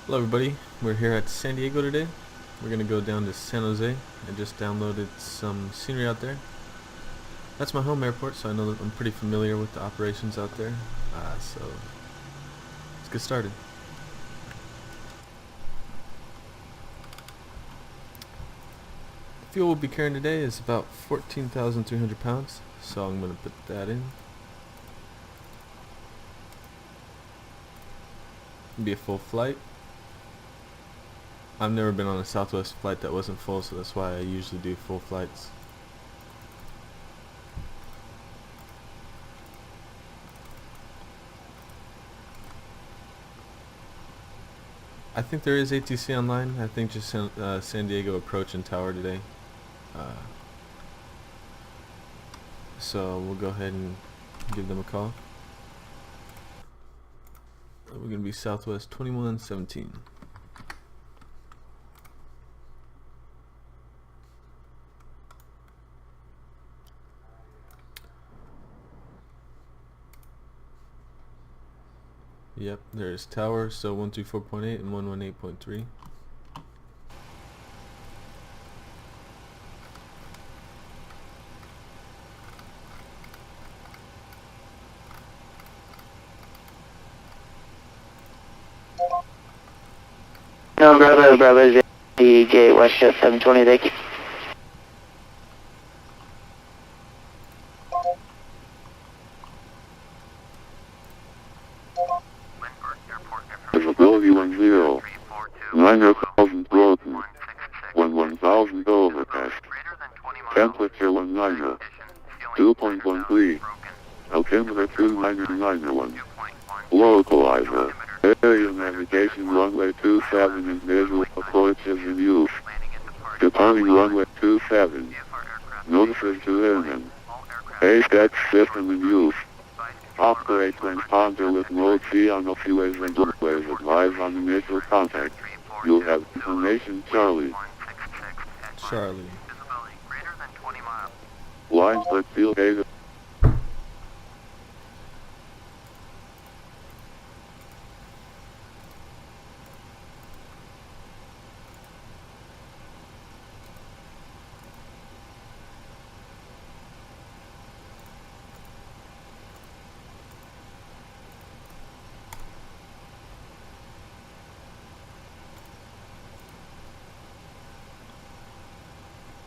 Hello everybody, we're here at San Diego today. We're going to go down to San Jose. I just downloaded some scenery out there. That's my home airport, so I know that I'm pretty familiar with the operations out there. So let's get started. The fuel we'll be carrying today is about 14,300 pounds, so I'm going to put that in. It'll be a full flight. I've never been on a Southwest flight that wasn't full, so that's why I usually do full flights. I think there is ATC online. I think just San Diego approach and tower today. So we'll go ahead and give them a call. We're going to be Southwest 2117. Yep, there's tower, so 134.8 and 118.3. No, Bravo, DJ, West Jet 720, thank you. Visibility 10. Liner thousand broken. 1000 overcast. Temperature 19. 2.13. Altimeter 2991. Localizer. Area navigation runway 27 and visual approaches in use. Departing runway 27. Notices to airmen. ASCA system in use. Operate transponder with mode C on off-ways and doorways. Advise on initial contact. You'll have information Charlie. Charlie. Line split field data.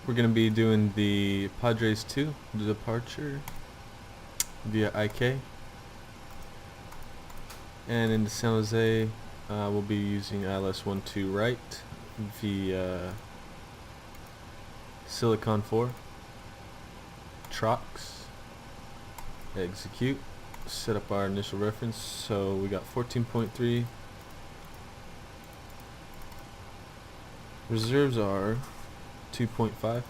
We're going to be doing the Padres 2 departure via IKAYE, and in San Jose we'll be using ILS-12 right via Silicon 4, TROXX, execute, set up our initial reference. So we got 14.3, reserves are 2.5.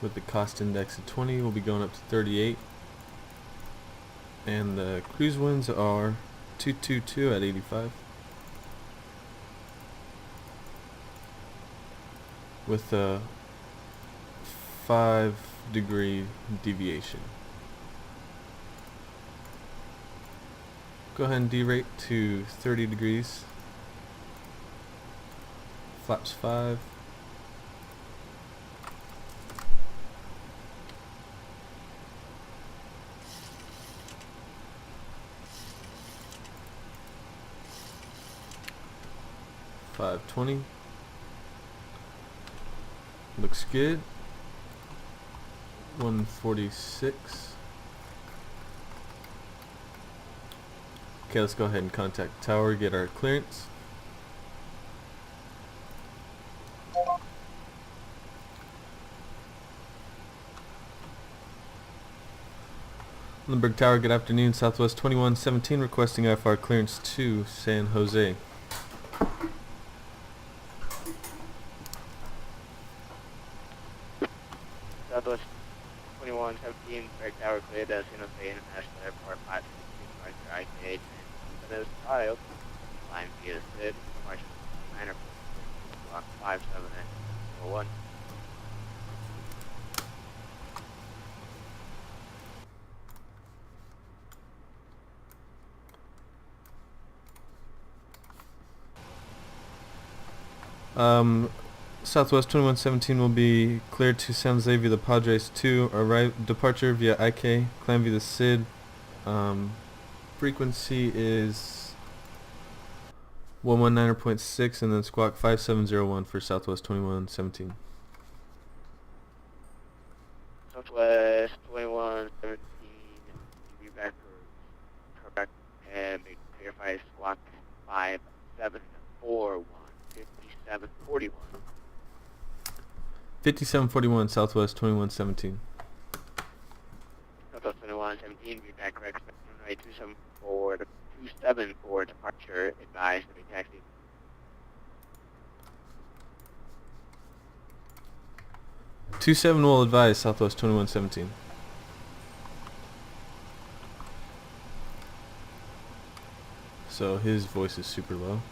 with the cost index of 20. We'll be going up to 38, and the cruise winds are 222 at 85 with a 5-degree deviation. Go ahead and derate to 30 degrees. Flaps 5. $520. Looks good. 146. Okay, let's go ahead and contact tower, get our clearance. Lindbergh Tower, good afternoon. Southwest 2117 requesting IFR clearance to San Jose. Southwest 2117, Lindbergh Tower, clear to San Jose International Airport, 562 IKAYE, and those files, line via SID, March 9 block 5701. Southwest 2117 will be cleared to San Jose via the Padres 2. Departure via IKAYE, climb via the SID. Frequency is 119.6 and then squawk 5701 for Southwest 2117. Southwest 2117, be back for correct and make clarify squawk 5741, 5741. 5741 Southwest 2117. Southwest 2117, be back correct, runway 274 departure, advised to be taxi. 27 will advise Southwest 2117. So his voice is super low.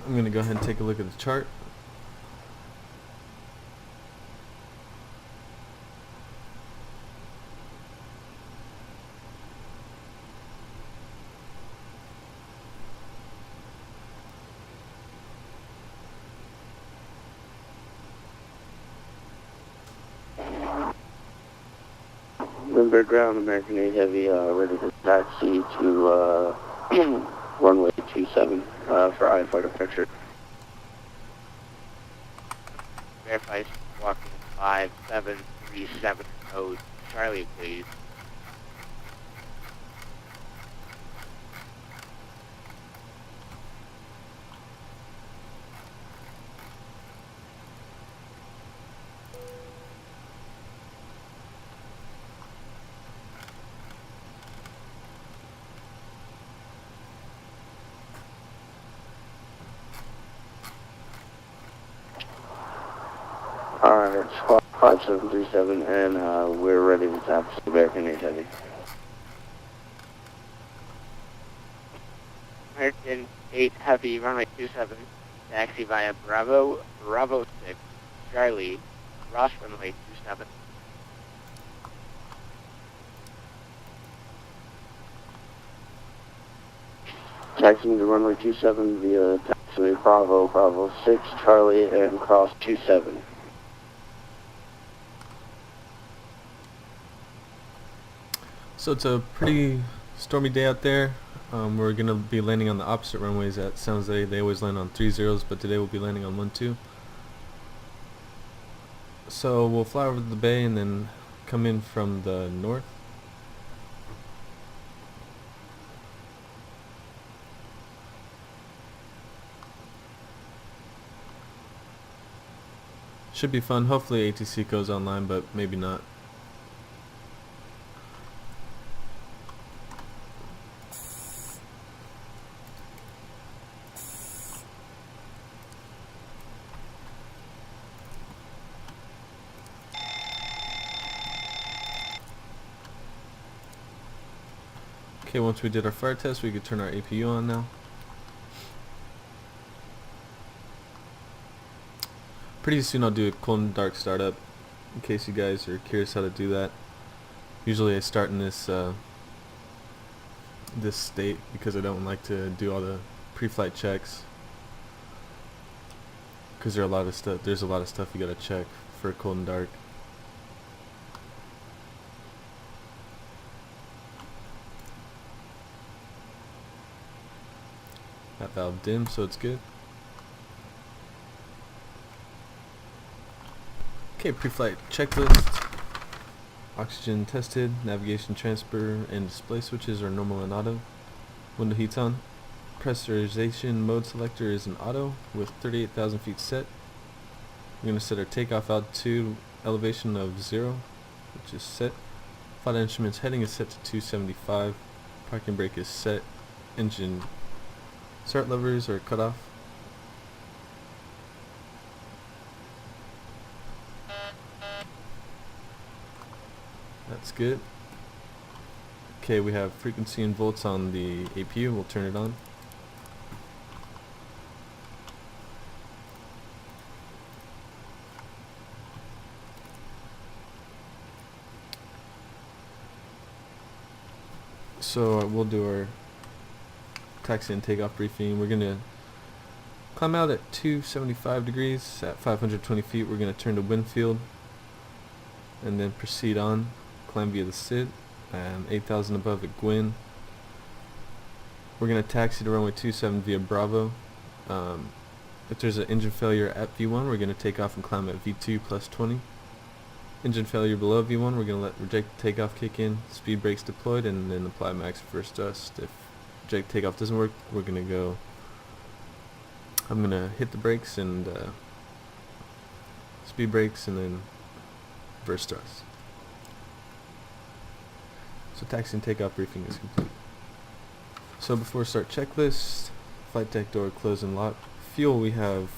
I'm going to go ahead and take a look at the chart. Limber ground, American 8 Heavy, ready to taxi to runway 27 for Ifr departure. Verify walking 5737 code Charlie, please. Alright, squawk 5737, and we're ready to taxi American 8 Heavy. American 8 Heavy, runway 27, taxi via Bravo 6, Charlie, cross runway 27. Taxiing to runway 27 via taxiway Bravo 6, Charlie, and cross 27. So it's a pretty stormy day out there. We're going to be landing on the opposite runways at San Jose. They always land on 30s, but today we'll be landing on 12. So we'll fly over the bay and then come in from the north. Should be fun. Hopefully ATC goes online, but maybe not. Okay, once we did our fire test, we could turn our APU on now. Pretty soon I'll do a cold and dark startup, in case you guys are curious how to do that. Usually I start in this this state because I don't like to do all the pre-flight checks, because there's a lot of stuff you gotta check for cold and dark. That valve dim, so it's good. Okay, pre-flight checklist. Oxygen tested, navigation transfer and display switches are normal and auto. Window heat's on. Pressurization mode selector is an auto with 38,000 feet set. We're going to set our takeoff altitude elevation of 0, which is set. Flight instruments heading is set to 275. Parking brake is set. Engine Start levers are cut off. That's good. Okay, we have frequency and volts on the APU. We'll turn it on. So we'll do our taxi and takeoff briefing. We're gonna climb out at 275 degrees at 520 feet. We're gonna turn to wind field and then proceed on. Climb via the SID and 8,000 above at Gwyn. We're gonna taxi to runway 27 via Bravo. If there's an engine failure at V1, we're gonna take off and climb at V2 plus 20. Engine failure below V1, we're going to let reject takeoff kick in, speed brakes deployed, and then apply max reverse thrust. If reject takeoff doesn't work, we're going to go, I'm going to hit the brakes and speed brakes and then reverse thrust. So taxi and takeoff briefing is complete. So before start checklist, flight deck door close and lock. Fuel, we have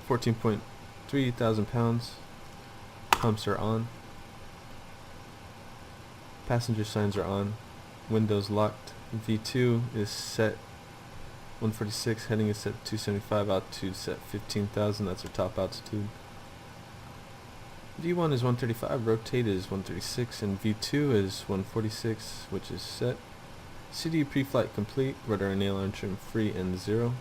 14.3 thousand pounds. Pumps are on. Passenger signs are on. Windows locked. V2 is set 146. Heading is set 275. Altitude set 15,000. That's our top altitude. V1 is 135. Rotate is 136. And V2 is 146, which is set. CD pre-flight complete. Rudder and aileron trim free and 0.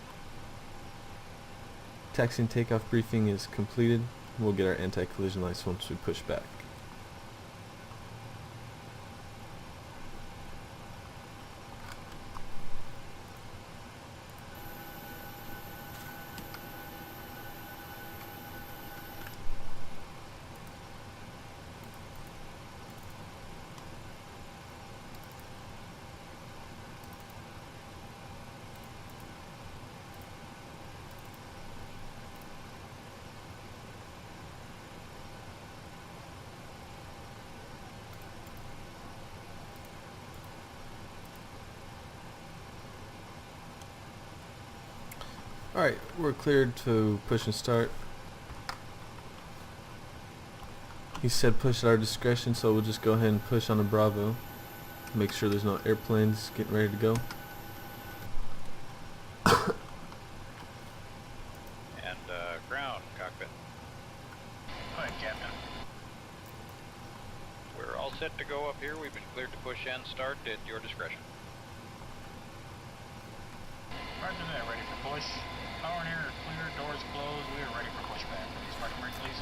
Taxi and takeoff briefing is completed. We'll get our anti-collision lights once we push back. Alright, we're cleared to push and start. He said push at our discretion, so we'll just go ahead and push on the Bravo. Make sure there's no airplanes getting ready to go. And ground cockpit. Go ahead, Captain. We're all set to go up here. We've been cleared to push and start at your discretion. Roger that, ready for push. Power and air are clear, doors closed, we are ready for pushback. Parking brake, please.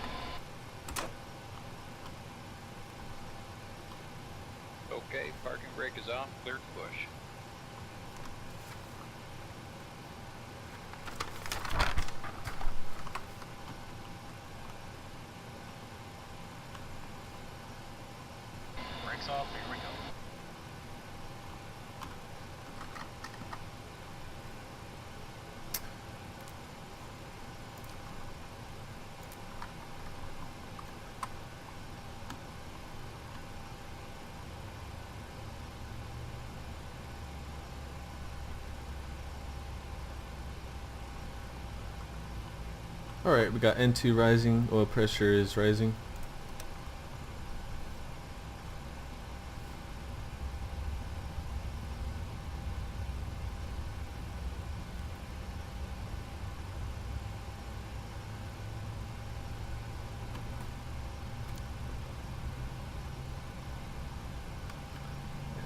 Okay, parking brake is on, cleared to push. Brakes off, here we go. Alright, we got N2 rising, oil pressure is rising.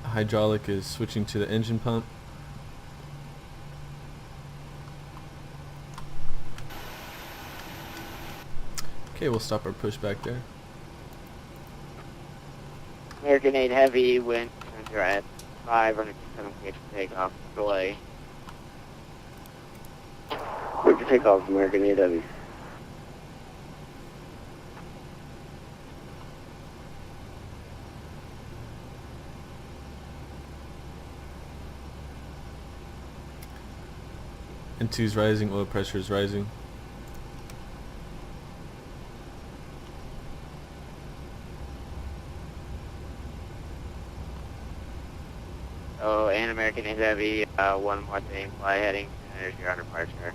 Hydraulic is switching to the engine pump. Okay, we'll stop our push back there. American 8 Heavy, wind, center at 5, running 7 km takeoff, delay. Clear to take off, American 8 Heavy. N2 is rising, oil pressure is rising. So, and American Heavy, one more thing, fly heading, and there's your departure.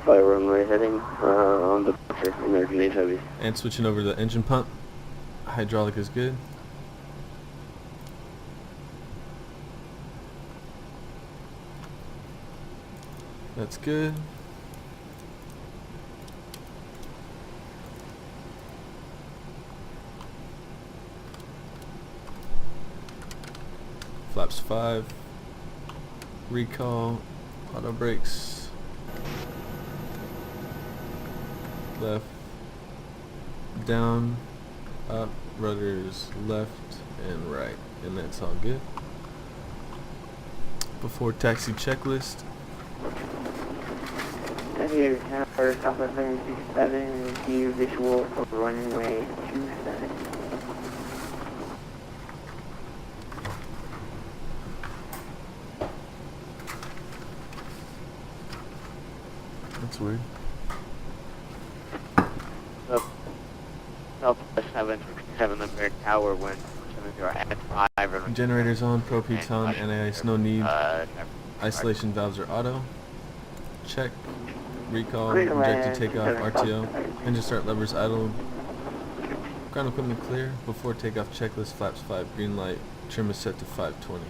Fly runway heading, on departure, American Heavy. And switching over to the engine pump. Hydraulic is good. That's good. Flaps 5. Recall. Auto brakes. Left. Down. Up. Rudders left and right. And that's all good. Before taxi checklist. Heavy tower, Southwest 767, view visual for runway 27. That's weird. Southwest 767 Limburg Tower, wind 70 at 5. Generators on, pro-piton, anti-ice, no need. Isolation valves are auto. Check. Recall, objective takeoff, RTO. Engine start levers idle. Ground equipment clear. Before takeoff checklist, flaps 5, green light. Trim is set to 520.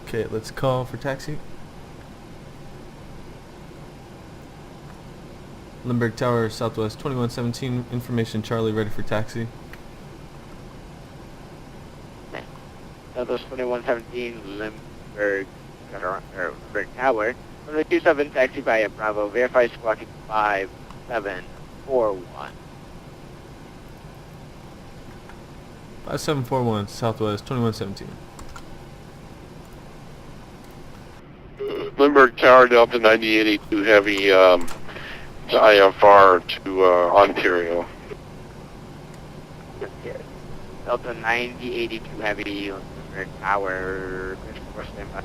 Okay, let's call for taxi. Limburg Tower, Southwest 2117, information Charlie, ready for taxi. Southwest 2117 Limburg Tower. From the 27 taxi by a Bravo, verify squawking 5741. 5741, Southwest 2117. Limburg Tower, Delta 9082 Heavy, IFR to Ontario. Delta 9082 Heavy, Limburg Tower, Christopher standby.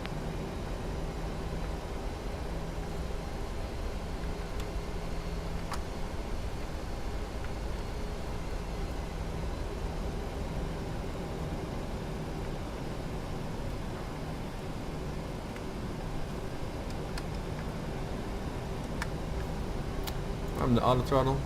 Arm the auto throttle.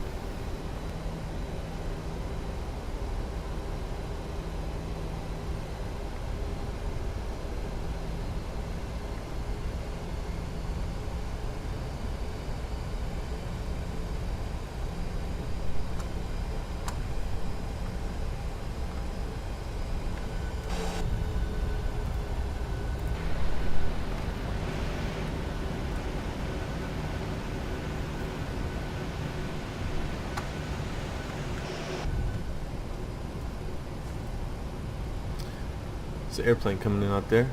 There's an airplane coming in out there,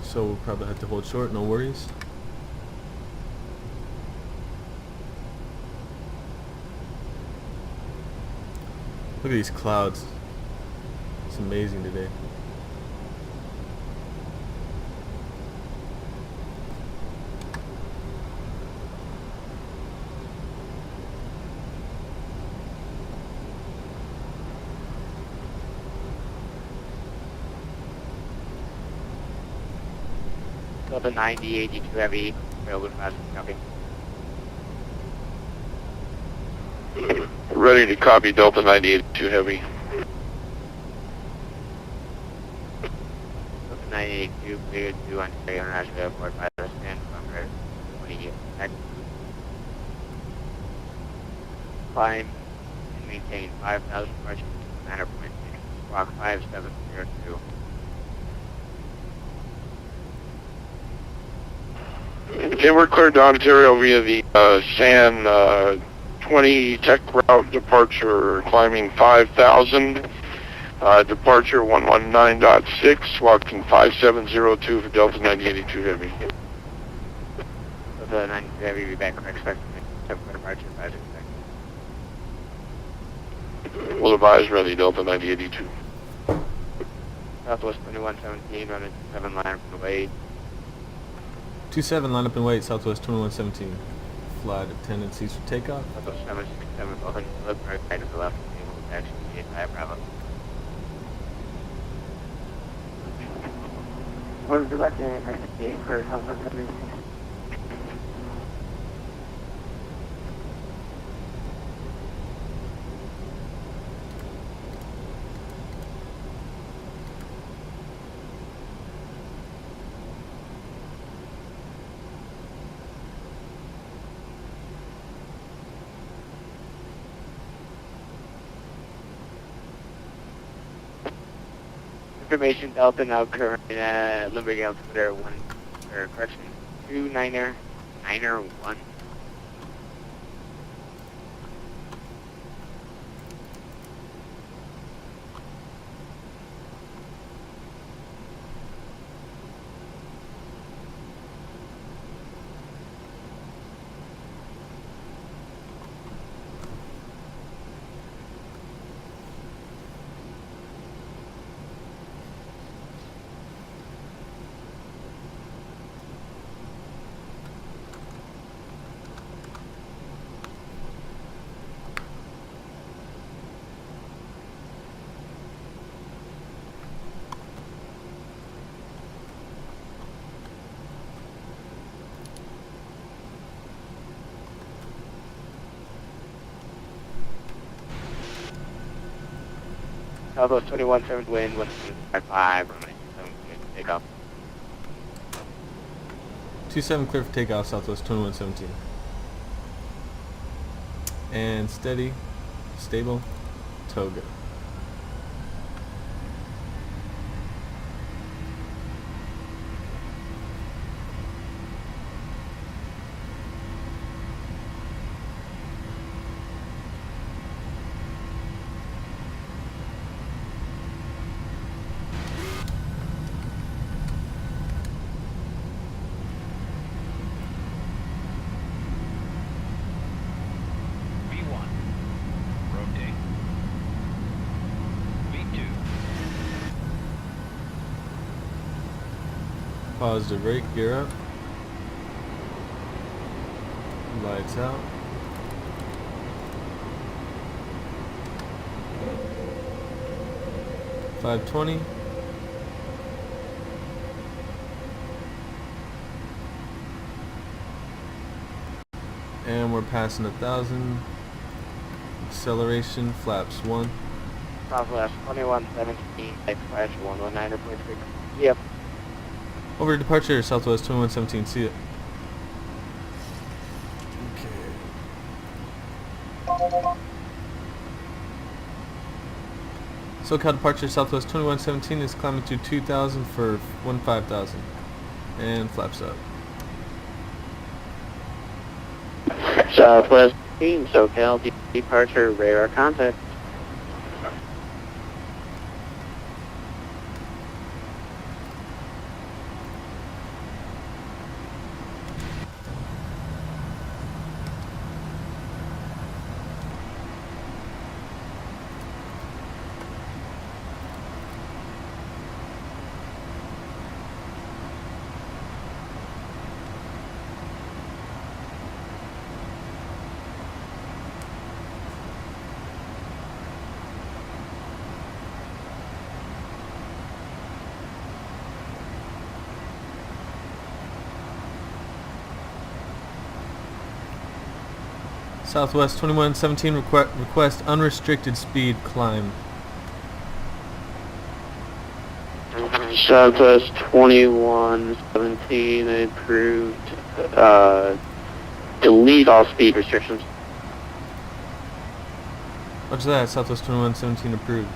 so we'll probably have to hold short, no worries. Look at these clouds. It's amazing today. Delta 9082 Heavy, railroad fast copy. Ready to copy Delta 9082 Heavy. Delta 9082 cleared to Ontario International Airport by the stand from 20 next. Climb and maintain 5,000 margin 9.6, squawk 5702. Okay, we're cleared to Ontario via the SAN 20 tech route departure, climbing 5,000, departure 119.6, walking 5702 for Delta 9082 Heavy. Delta 92 Heavy, be back on expected departure 566. We'll advise ready, Delta 9082. Southwest 2117, running 7 line from the way. 27, line up and wait, Southwest 2117. Flight attendants for takeoff. Southwest 767, 100 left, right to the left, Action 85 Bravo. What is the left end for Southwest 76? Information Delta now current Limburg altimeter 1, or correction, 29er, 9er 1. Southwest 21-7 wind, 155, runway 27 clear for takeoff. 27 clear for takeoff, Southwest 2117. And steady, stable, toga. V1. Rotate. V2. Positive rate, gear up. Lights out. $520. And we're passing 1,000. Acceleration, flaps 1. Southwest 2117, express 119.6. Yep. Over departure, Southwest 2117, see it. Okay. SoCal departure, Southwest 2117 is climbing to 2,000 for 15,000. And flaps up. Southwest team, SoCal, departure, radar contact. Southwest 2117 request unrestricted speed climb. Southwest 2117 approved. Delete all speed restrictions. What's that? Southwest 2117 approved.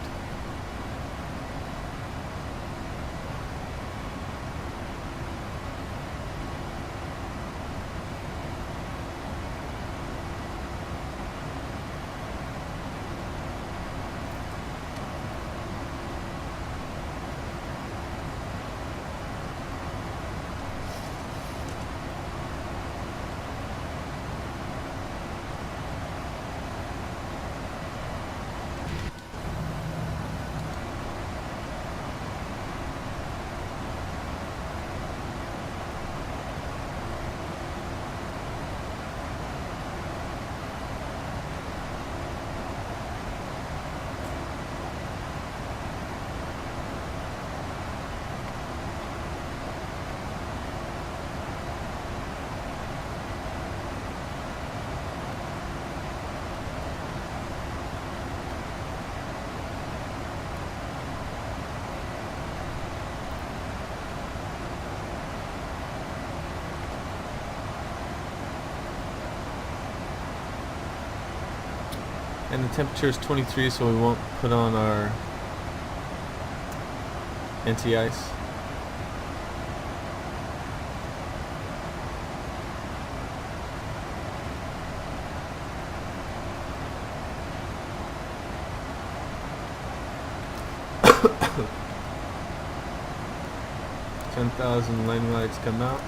And the temperature is 23, so we won't put on our anti-ice. $10,000 landing lights come out.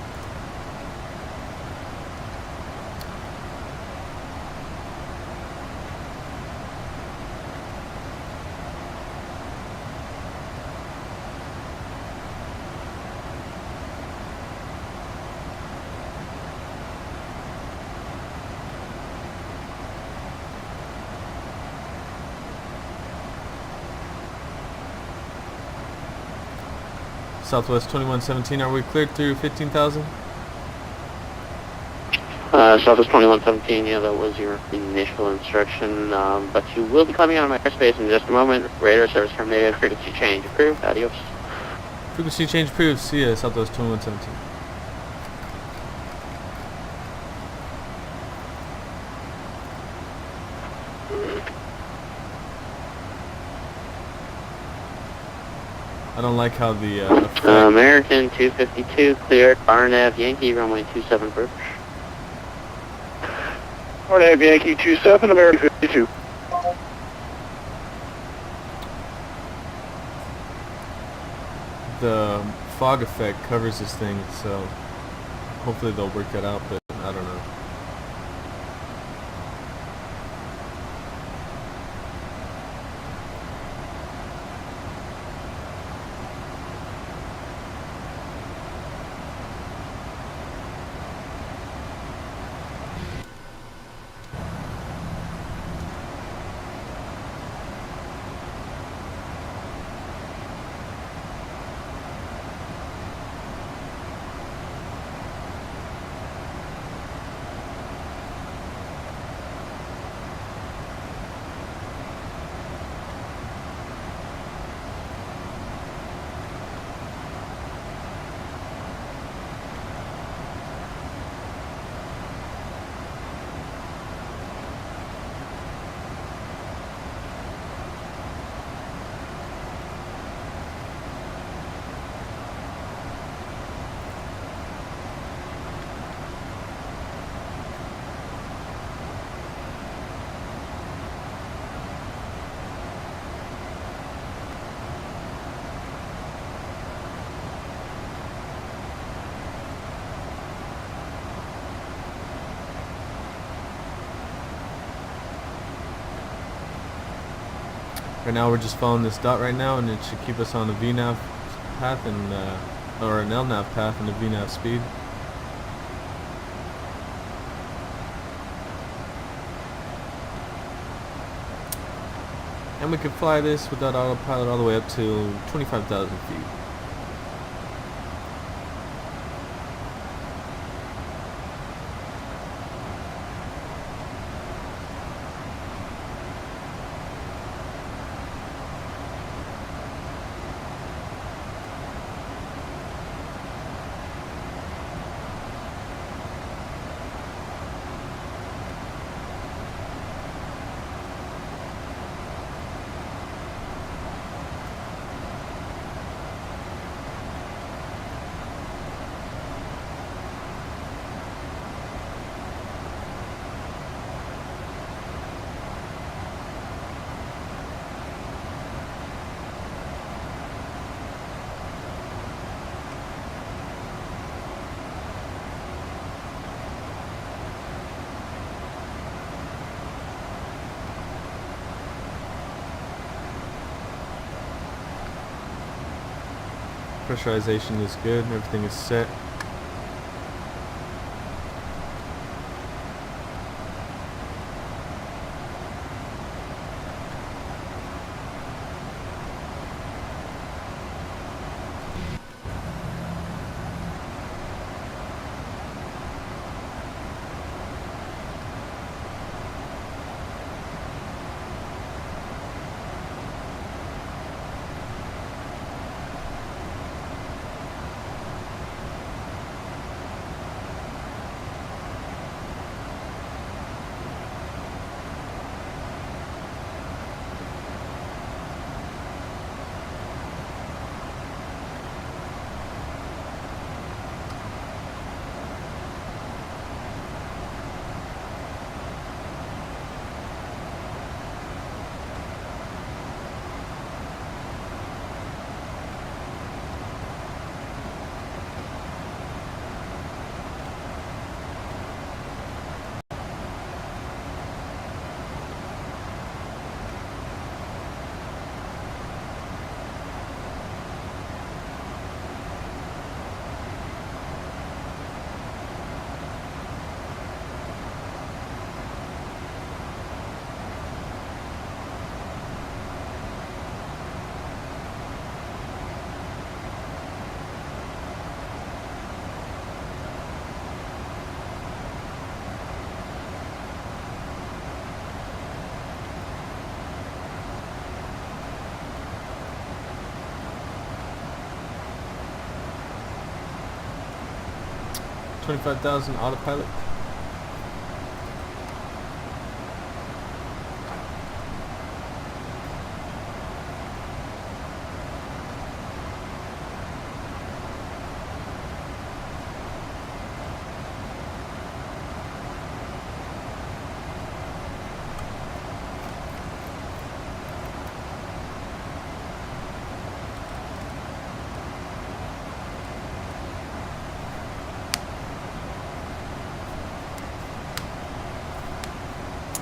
Southwest 2117, are we cleared through 15,000? Southwest 2117, yeah, that was your initial instruction, but you will be climbing out of my airspace in just a moment. Radar service terminated, frequency change approved, adios. Frequency change approved, see ya, Southwest 2117. I don't like how the American 252 cleared, RNAV Yankee runway 27 approach. RNAV Yankee 27, American 52. the fog effect covers this thing, so hopefully they'll work that out, but I don't know. Right now we're just following this dot right now, and it should keep us on a VNAV path and or an LNAV path and a VNAV speed. And we can fly this without autopilot all the way up to 25,000 feet. Pressurization is good, everything is set. 25,000 autopilot.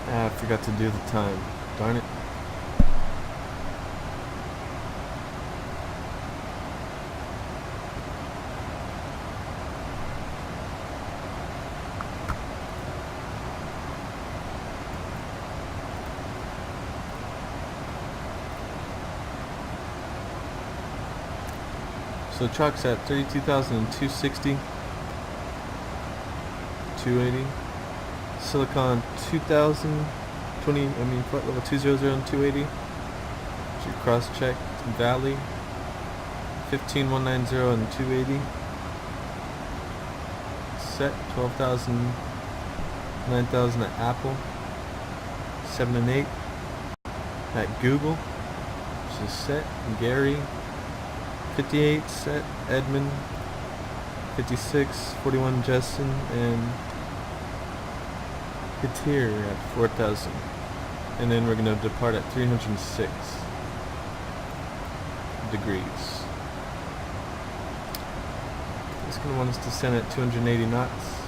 I forgot to do the time. Darn it. So TROXX at 32,260, 280. Silicon 2000, flight level 200 and 280. Should cross check. Valley 15190 and 280. Set 12,000, 9,000 at Apple. 7 and 8 at Google. Which is set. Gary 58 set. Edmund 56, 41 Justin, and here at 4,000, and then we're going to depart at 306 degrees. It's going to want us to descend at 280 knots.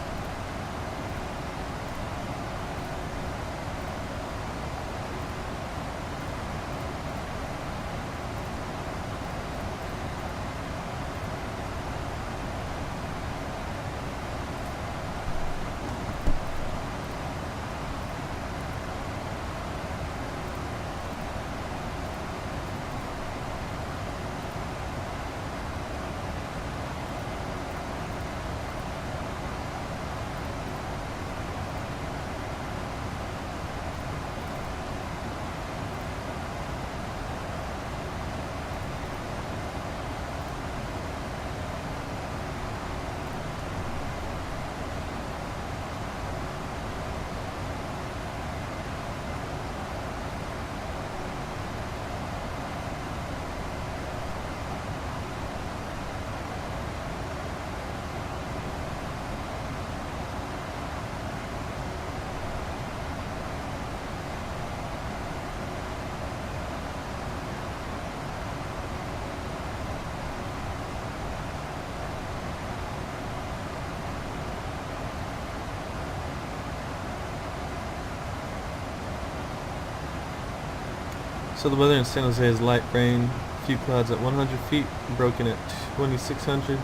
So the weather in San Jose is light rain, few clouds at 100 feet, broken at 2,600,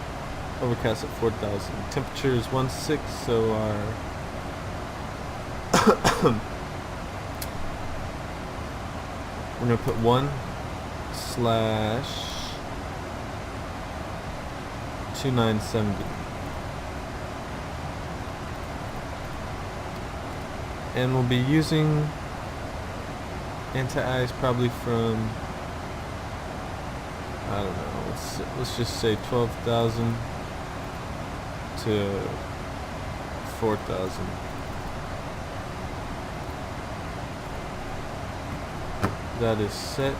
overcast at 4,000. Temperature is 16, so our we're gonna put 1/2970, and we'll be using anti-ice probably from, I don't know, let's just say 12,000 to 4,000. That is set.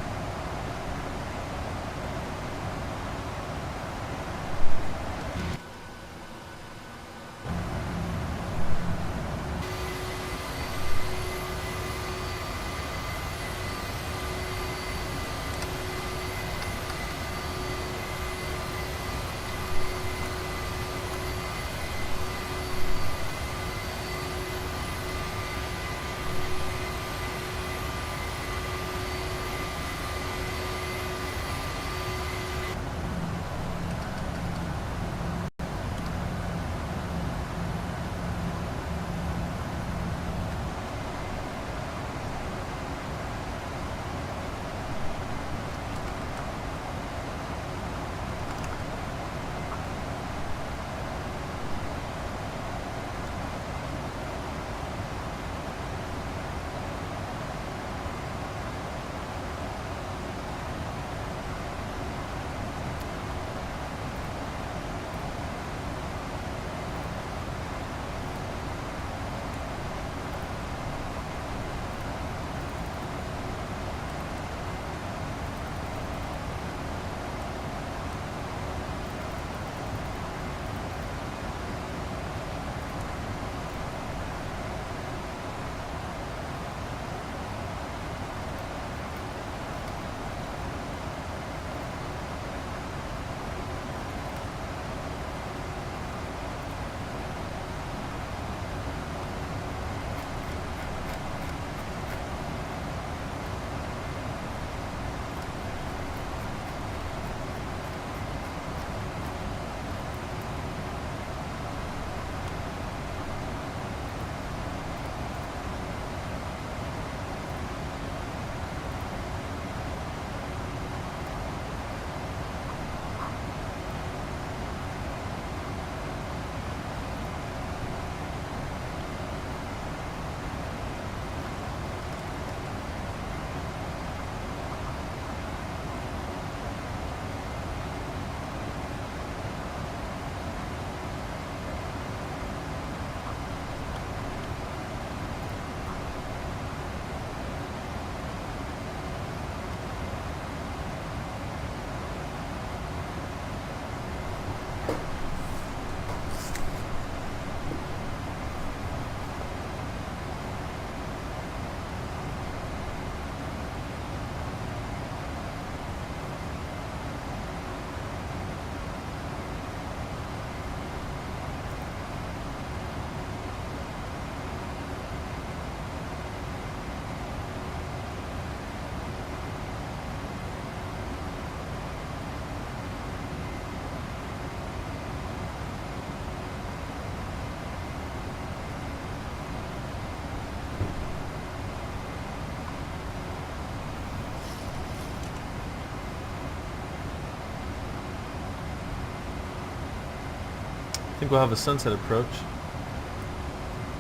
think we'll have a sunset approach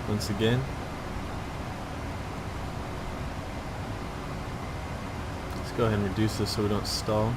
once again. Let's go ahead and reduce this so we don't stall.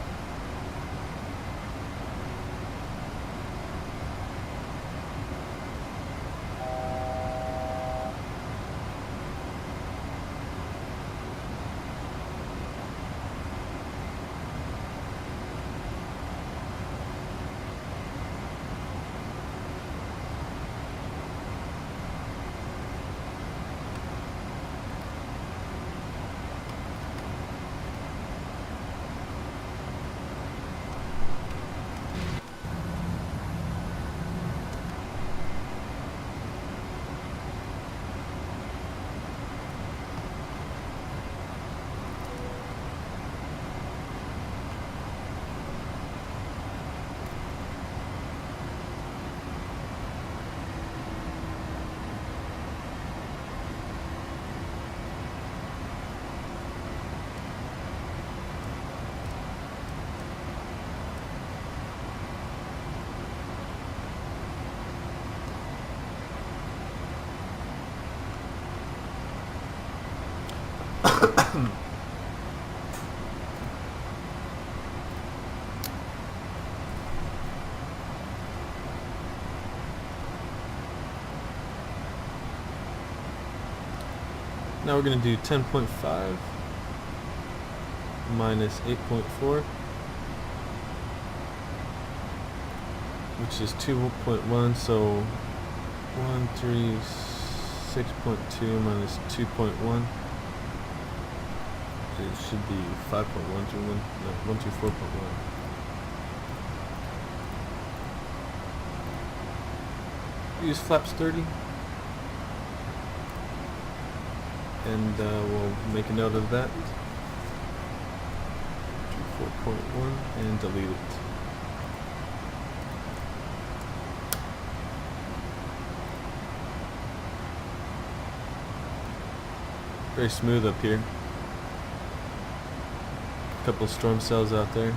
Now we're going to do 10.5 minus 8.4, which is 2.1, so 136.2 minus 2.1. It should be 5.121, no, 124.1. Use flaps 30. And we'll make a note of that. 4.1 and delete it. Very smooth up here. A couple storm cells out there.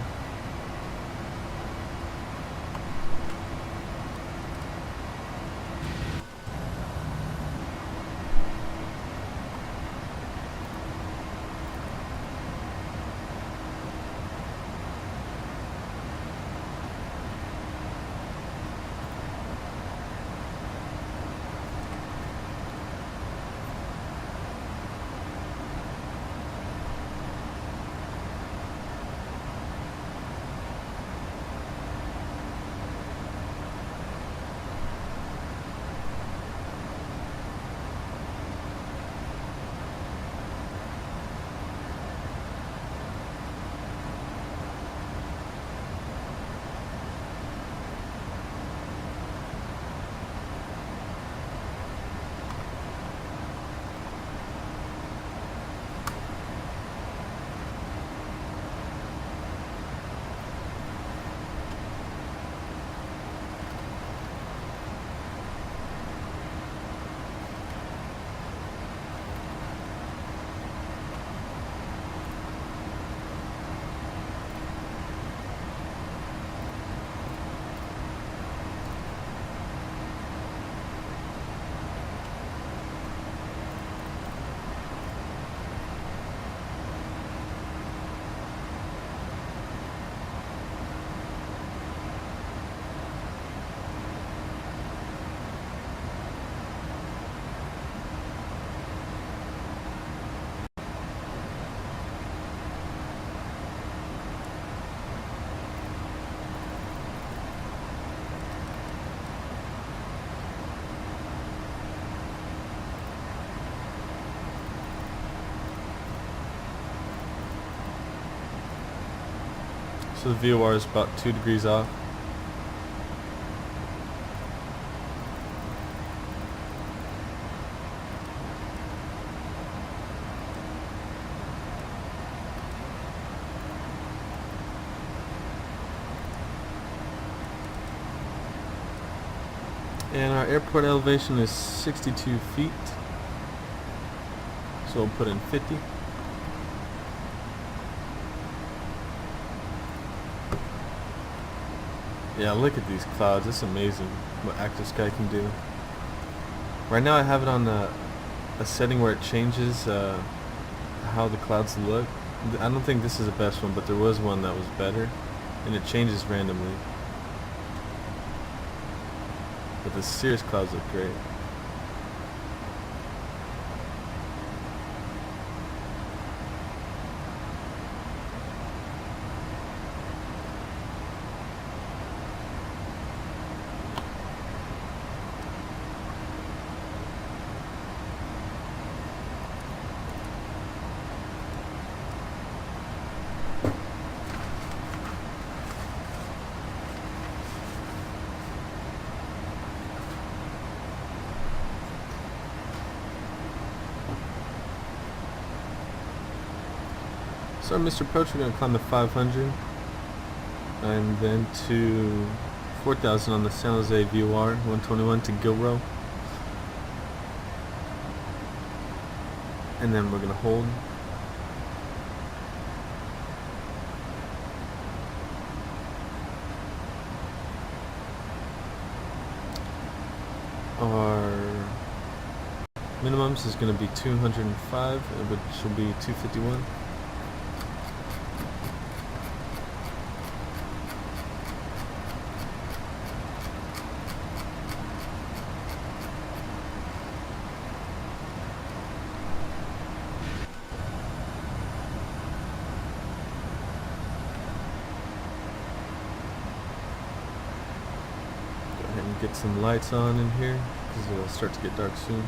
So the VOR is about 2 degrees off. And our airport elevation is 62 feet. So we'll put in 50. Yeah, look at these clouds. It's amazing what active sky can do. Right now I have it on a setting where it changes how the clouds look. I don't think this is the best one, but there was one that was better, and it changes randomly. But the cirrus clouds look great. So Mr. Approach, we're going to climb to 500 and then to 4,000 on the San Jose VOR 121 to Gilrow, and then we're going to hold. Our minimums is going to be 205, which will be 251. And get some lights on in here because it'll start to get dark soon.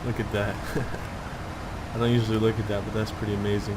Look at that. I don't usually look at that, but that's pretty amazing.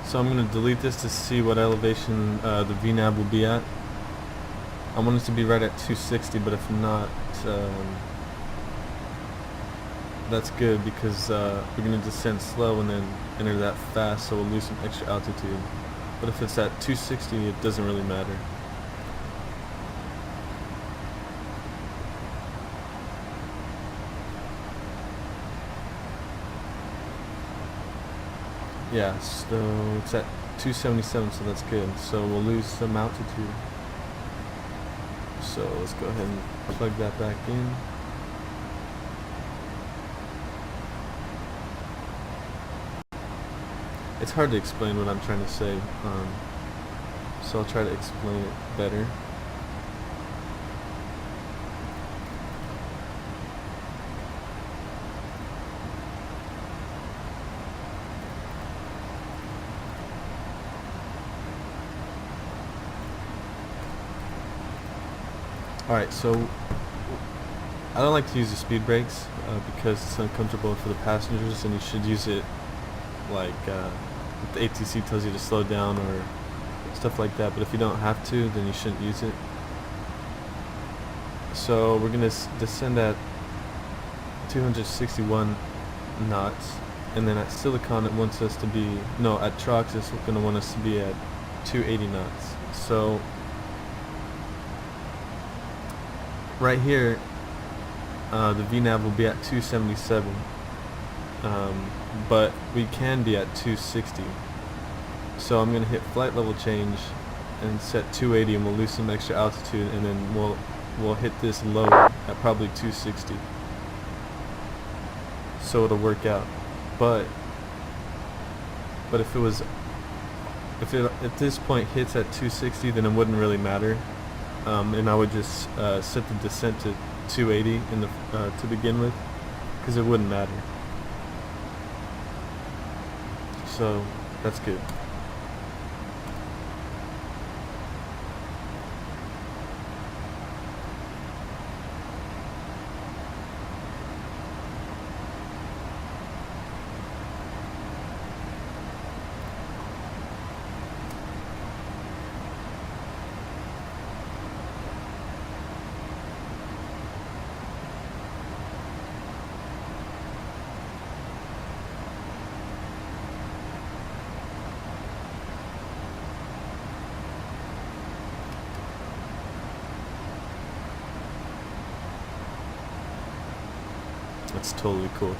So I'm going to delete this to see what elevation the VNAV will be at. I want it to be right at 260, but if not, that's good because we're going to descend slow and then enter that fast, so we'll lose some extra altitude. But if it's at 260, it doesn't really matter. Yeah, so it's at 277, so that's good. So we'll lose some altitude. So let's go ahead and plug that back in. It's hard to explain what I'm trying to say, so I'll try to explain it better. Alright, so I don't like to use the speed brakes because it's uncomfortable for the passengers, and you should use it like if the ATC tells you to slow down or stuff like that. But if you don't have to, then you shouldn't use it. So we're gonna descend at 261 knots, and then at Silicon it wants us to be, no, at TROXX it's gonna want us to be at 280 knots. So right here, the VNAV will be at 277, but we can be at 260. So I'm gonna hit flight level change and set 280, and we'll lose some extra altitude, and then we'll hit this low at probably 260. So it'll work out. But if it was, if this point hits at 260, then it wouldn't really matter, and I would just set the descent to 280 in the to begin with, because it wouldn't matter. So that's good. That's totally cool.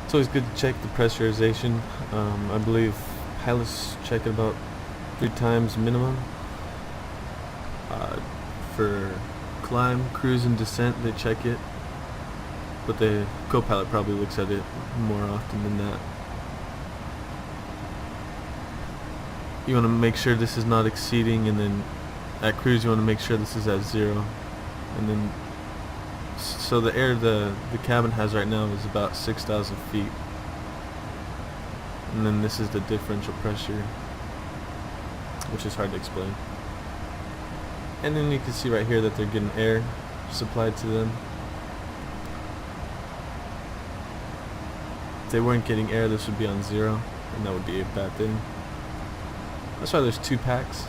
It's always good to check the pressurization. I believe pilots check it about 3 times minimum. For climb, cruise, and descent, they check it, but the co-pilot probably looks at it more often than that. You want to make sure this is not exceeding, and then at cruise you want to make sure this is at 0, and then so the air the cabin has right now is about 6,000 feet, and then this is the differential pressure, which is hard to explain. And then you can see right here that they're getting air supplied to them. If they weren't getting air, this would be on 0, and that would be a bad thing. That's why there's 2 packs.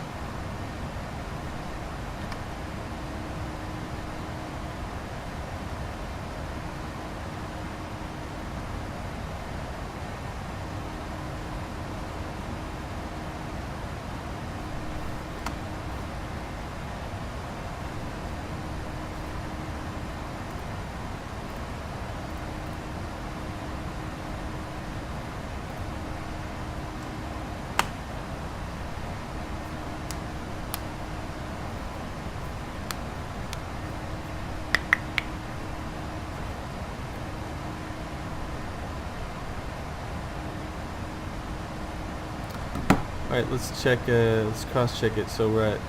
Alright, let's check, let's cross-check it. So we're at,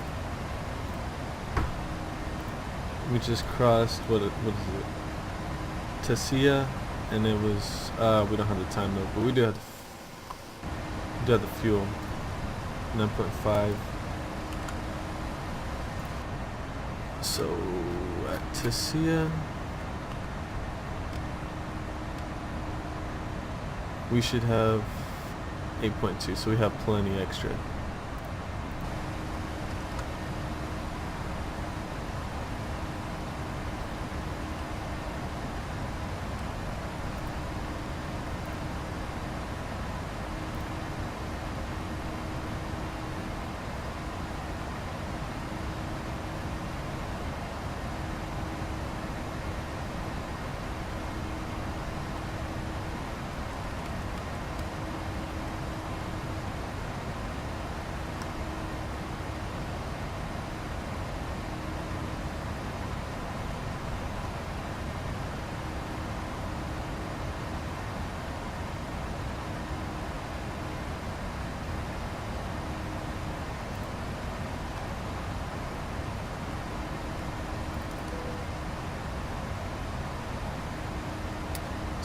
we just crossed, what is it? TESEA, and it was, we don't have the time though, but we do have the fuel, 9.5. So at TESEA, we should have 8.2, so we have plenty extra.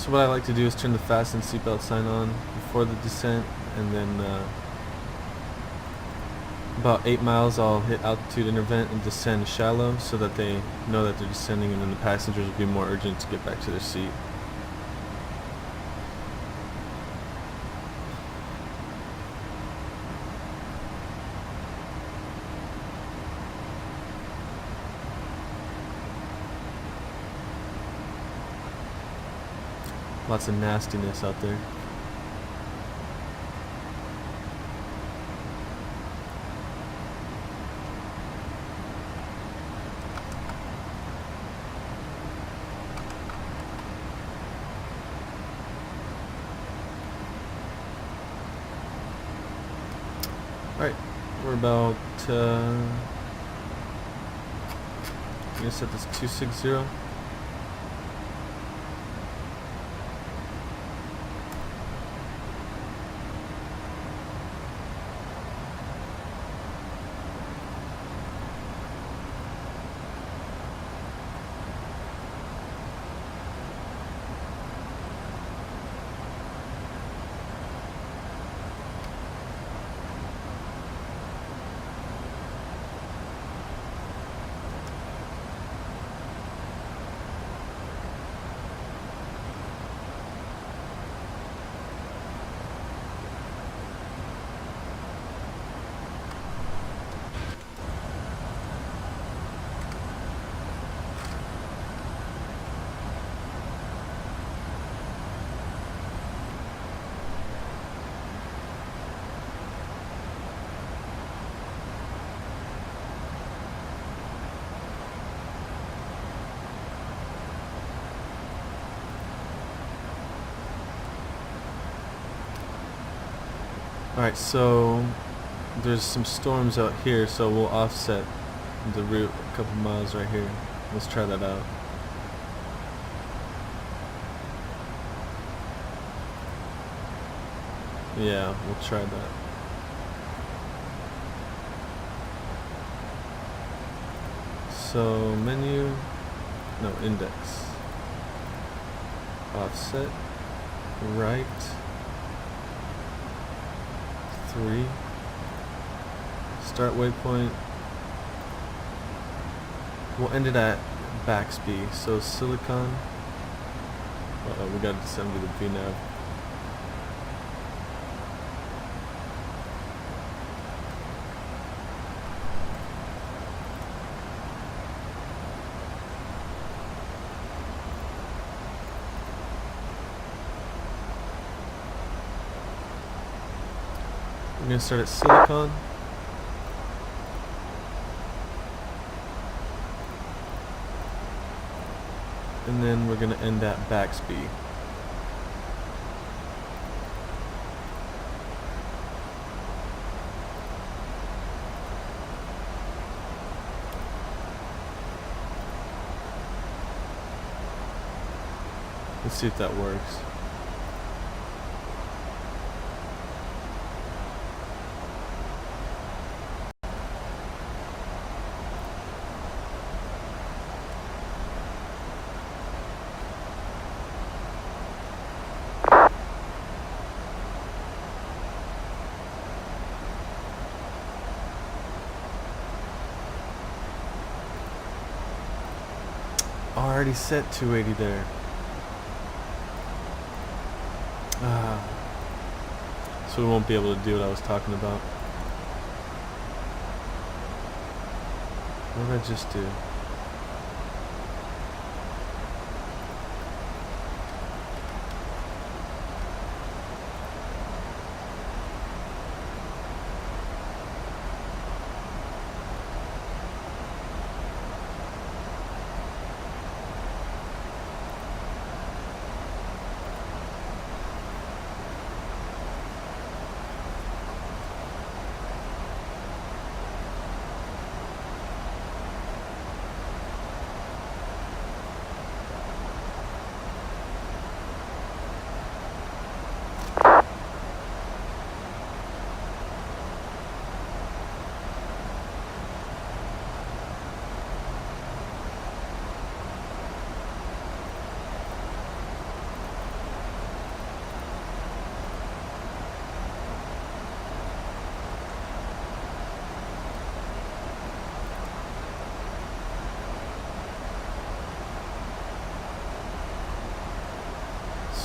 So what I like to do is turn the fasten seatbelt sign on before the descent, and then about 8 miles I'll hit altitude intervent and descend shallow so that they know that they're descending, and then the passengers will be more urgent to get back to their seat. Lots of nastiness out there. Alright, we're about, I'm gonna set this 260. Alright, so there's some storms out here, so we'll offset the route a couple miles right here. Let's try that out. Yeah, we'll try that. So menu, no, index, offset, right, 3, start waypoint, we'll end it at Baxby, so Silicon, we gotta descend to the VNAV. We're going to start at Silicon. And then we're going to end at Baxby. Let's see if that works. Already set 280 there. So we won't be able to do what I was talking about. What did I just do?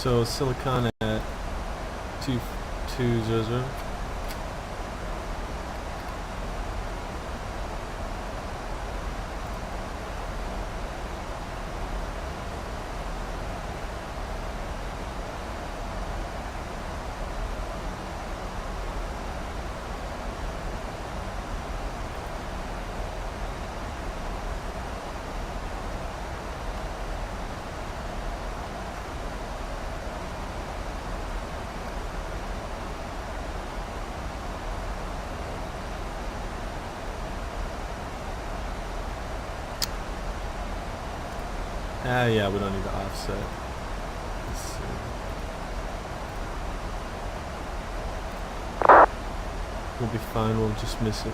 So Silicon at 2200. Ah, yeah, we don't need to offset. Let's see. We'll be fine, we'll just miss it.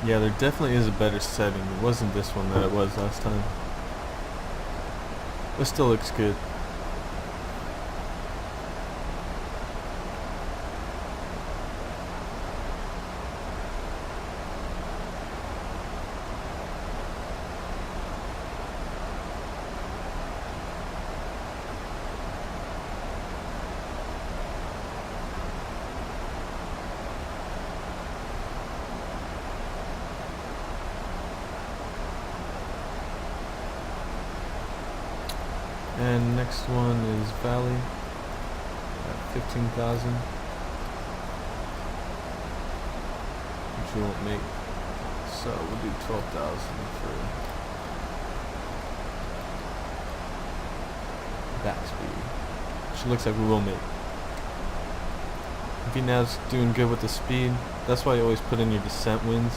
Yeah, there definitely is a better setting. It wasn't this one that it was last time. It still looks good. And next one is Valley at 15,000, which we won't make, so we'll do 12,000 for back speed, which looks like we will make. VNav's doing good with the speed. That's why you always put in your descent winds.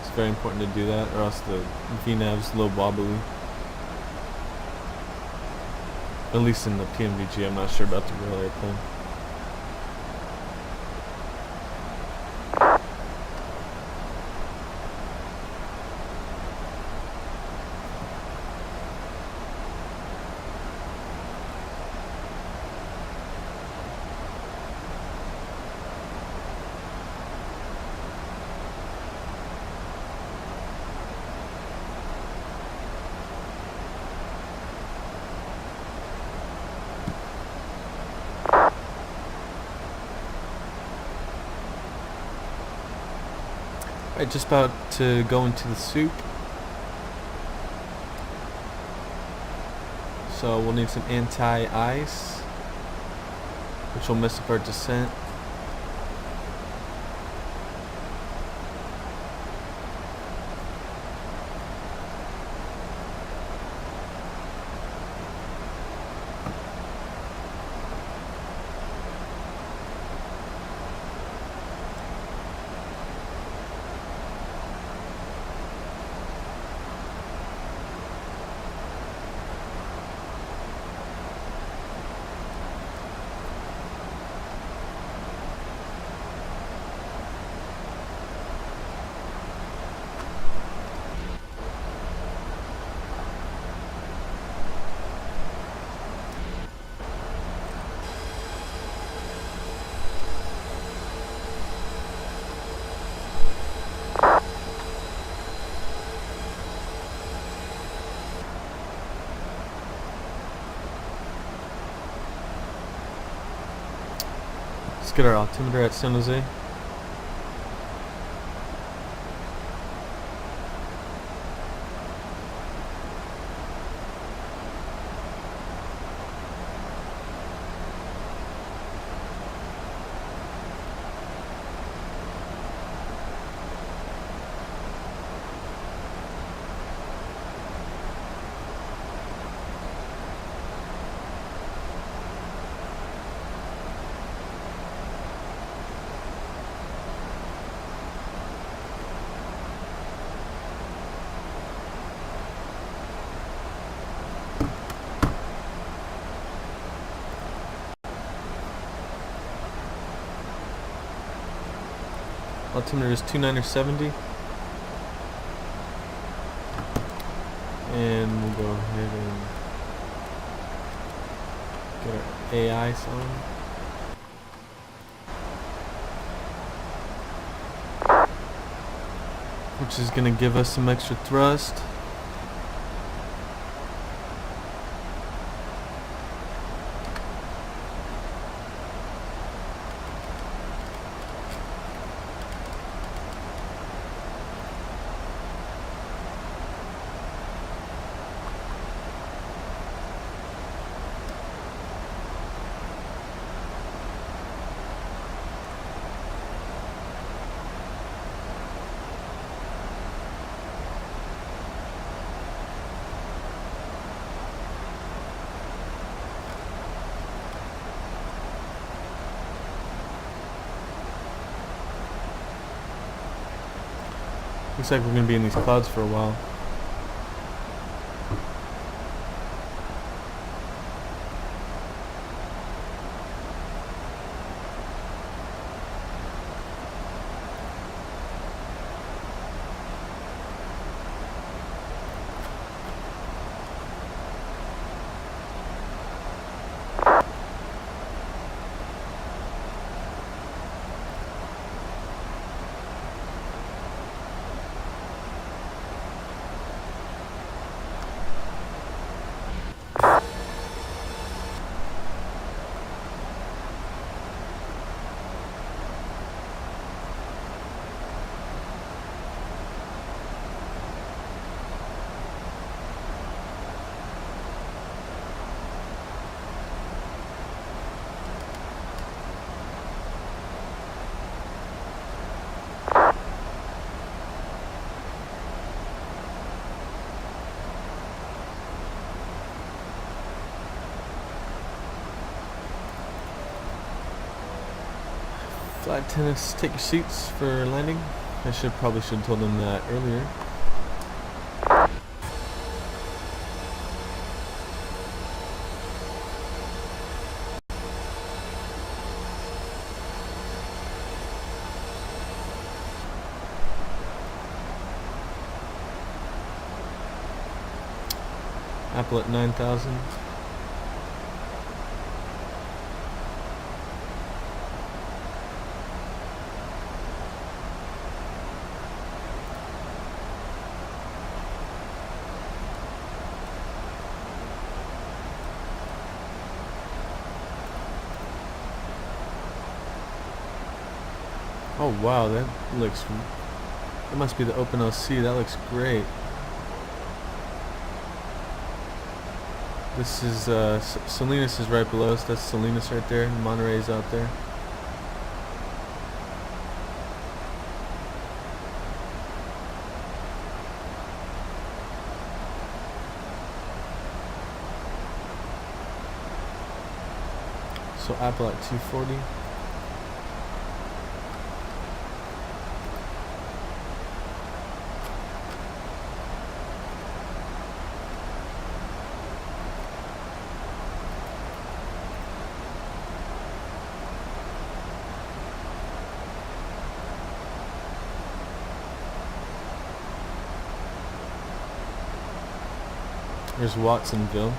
It's very important to do that, or else the VNav's low wobbly. At least in the PMDG, I'm not sure about the real airplane. Alright, just about to go into the soup. So we'll need some anti-ice, which will mess up our descent. get our altimeter at San Jose. Altimeter is 2970. And we'll go ahead and get our AI on. Which is going to give us some extra thrust. Looks like we're going to be in these clouds for a while. Flight attendants, take your seats for landing. I probably should have told them that earlier. Apple at 9,000. Oh wow, that must be the OpenLC. That looks great. This is Salinas is right below us. That's Salinas right there. Monterey's out there. So Apple at 240. There's Watsonville.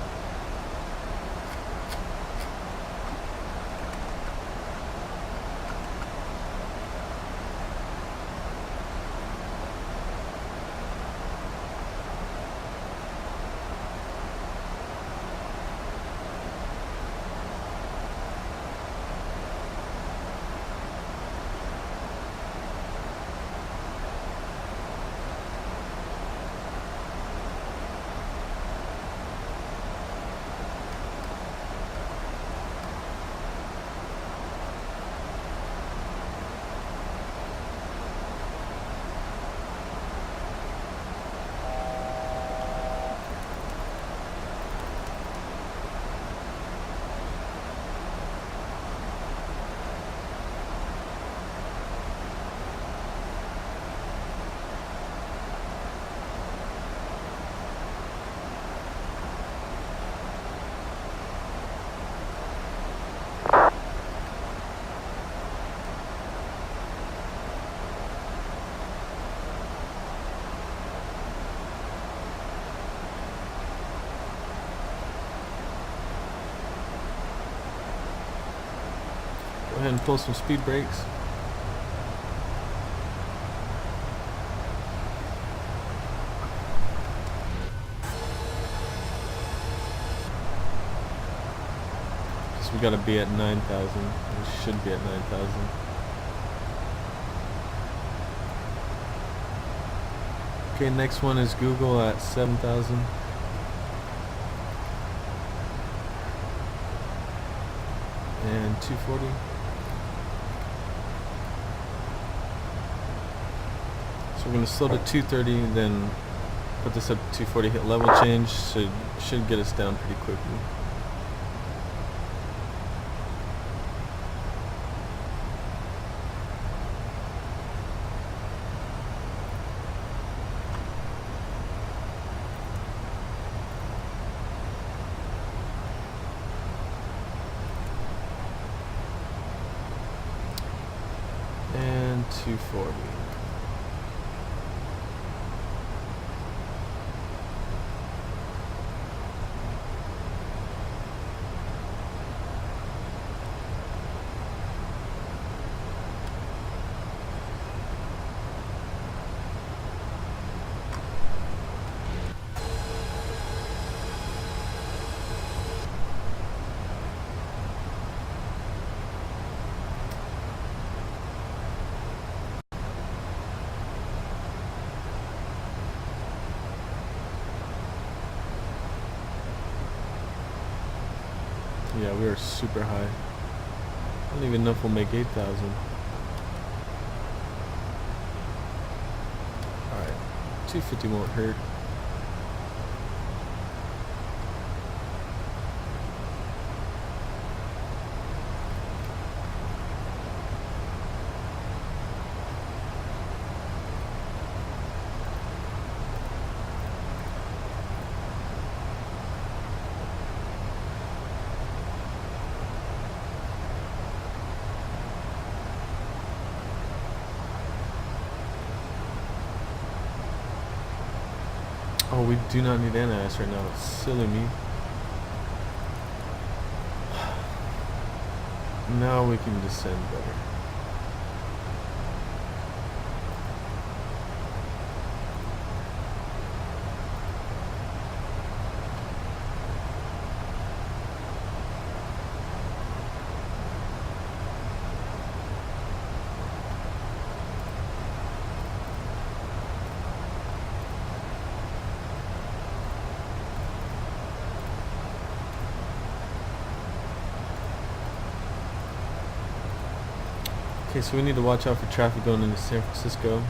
Go ahead and pull some speed brakes. So we gotta be at 9,000. We should be at 9,000. Okay, next one is Google at 7,000. And 240. So we're gonna slow to 230, then put this up to 240, hit level change, should get us down pretty quickly. And 240. Yeah, we are super high. I don't even know if we'll make 8,000. Alright, 250 won't hurt. Oh, we do not need anti-ice right now. Silly me. Now we can descend better. Okay, so we need to watch out for traffic going into San Francisco.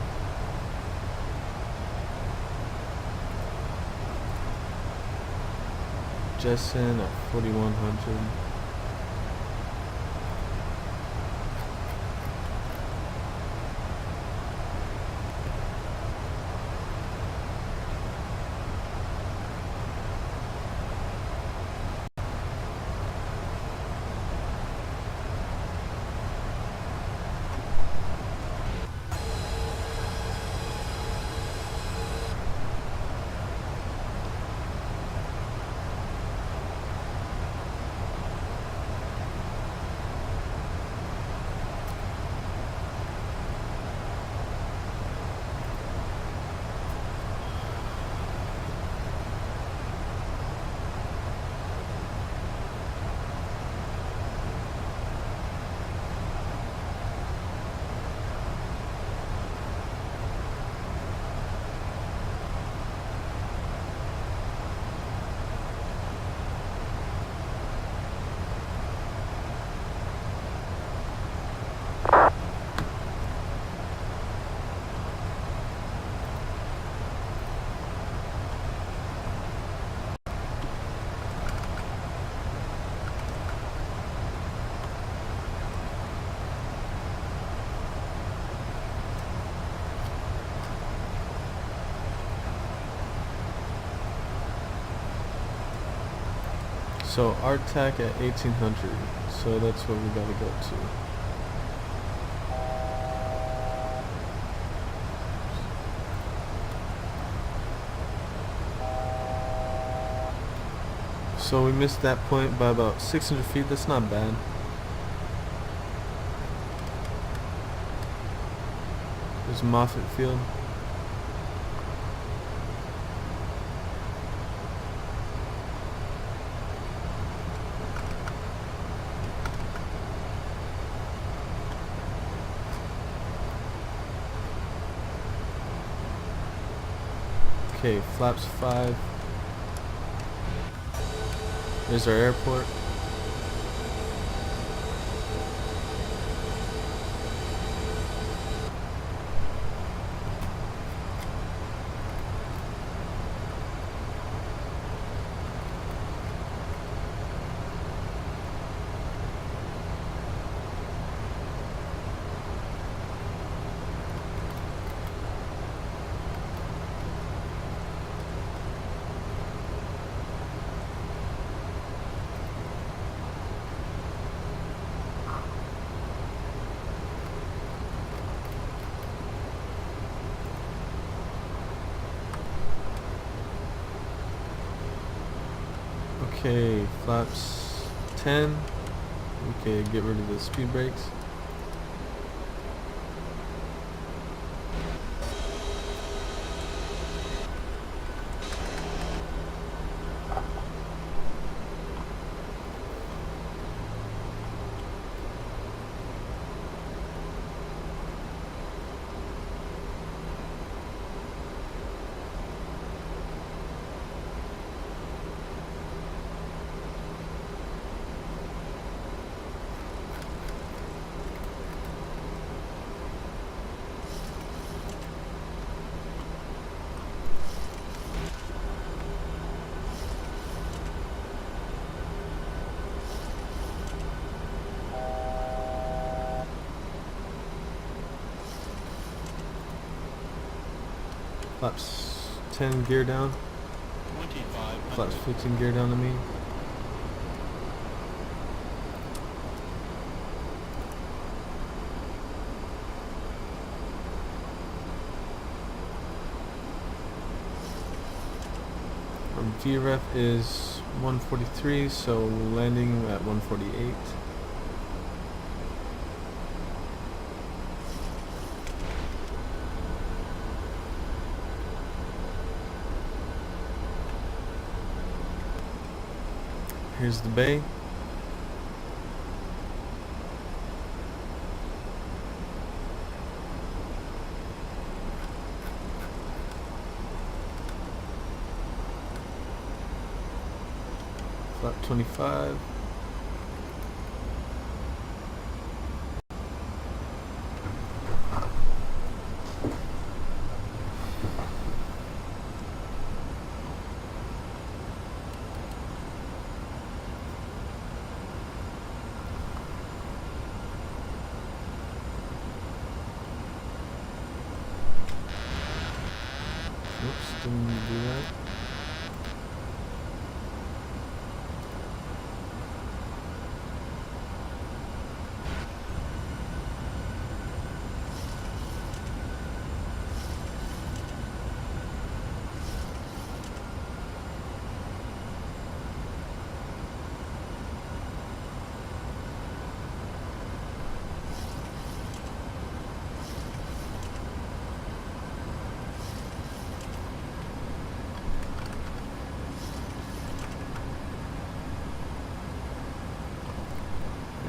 Jessen at 4,100. So our tack at 1800, so that's what we gotta go to. So we missed that point by about 600 feet, that's not bad. There's Moffett Field. Okay, flaps 5. There's our airport. Okay, flaps 10. Okay, get rid of the speed brakes. Flaps 10 gear down. 25. Flaps 15 gear down to me. Our VREF is 143, so landing at 148. Here's the bay. Flap 25. Oops, didn't mean to do that.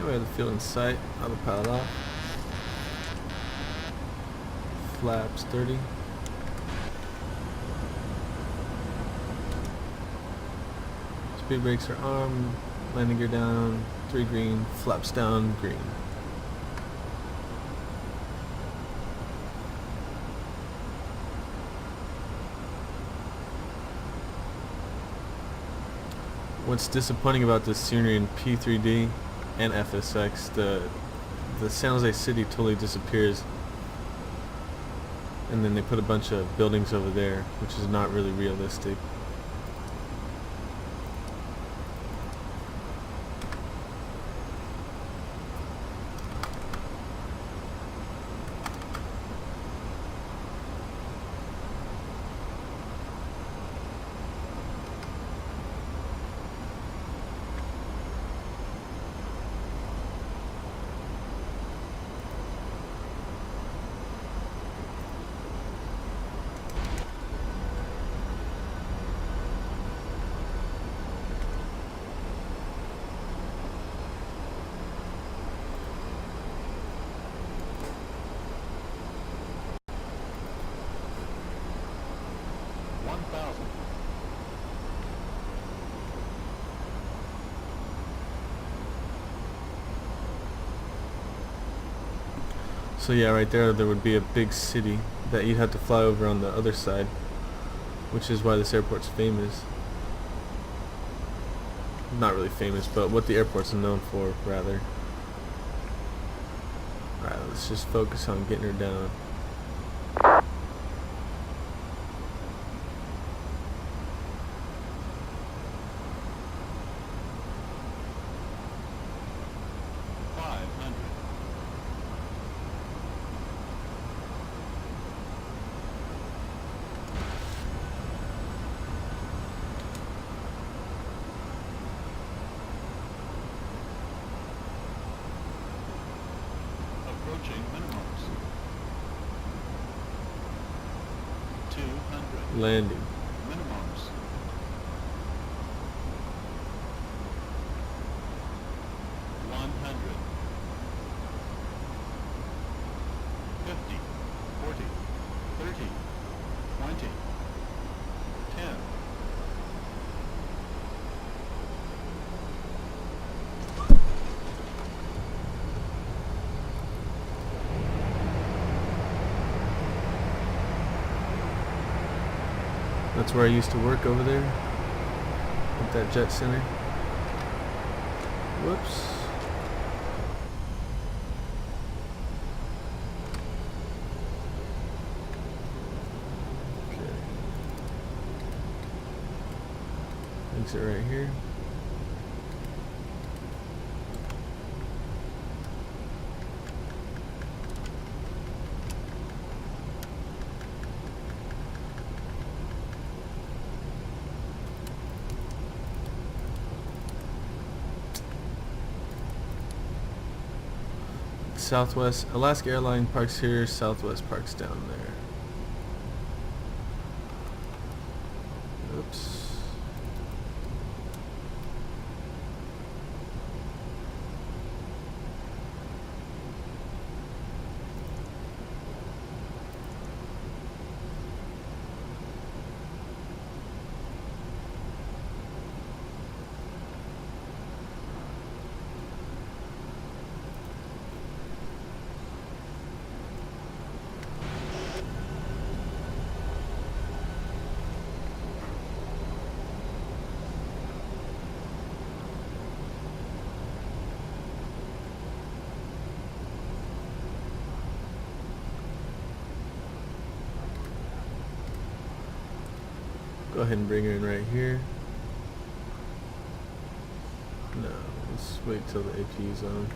We have the field in sight. Autopilot off. Flaps 30. Speed brakes are armed. Landing gear down. 3 green. Flaps down. Green. What's disappointing about this scenery in P3D and FSX, the San Jose city totally disappears, and then they put a bunch of buildings over there, which is not really realistic. So yeah, right there would be a big city that you'd have to fly over on the other side, which is why this airport's famous. Not really famous, but what the airport's known for, rather. Alright, let's just focus on getting her down. Approaching minimums. 200. Landing. Minimums. 100. 50. 40. 30. 20. 10. That's where I used to work over there, at that jet center. Whoops. Okay. Exit right here. Southwest, Alaska Airline parks here, Southwest parks down there. Oops. Go ahead and bring her in right here. No, let's wait till the APU's on.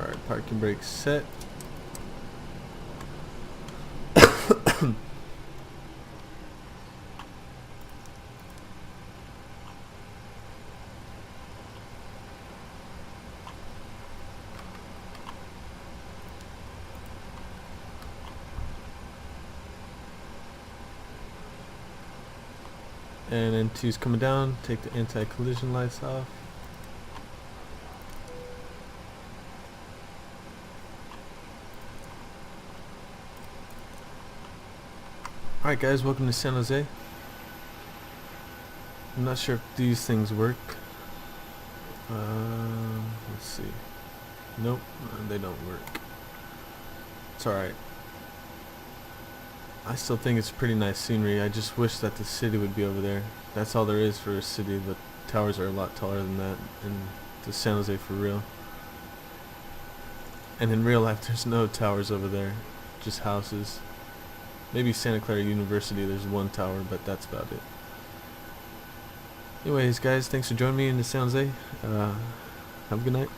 Alright, parking brake set. And N2's coming down, take the anti-collision lights off. Alright guys, welcome to San Jose. I'm not sure if these things work. Let's see. Nope, they don't work. It's alright. I still think it's pretty nice scenery. I just wish that the city would be over there. That's all there is for a city. The towers are a lot taller than that in the San Jose for real. And in real life there's no towers over there, just houses. Maybe Santa Clara University, there's one tower, but that's about it. Anyways guys, thanks for joining me in the San Jose. Have a good night.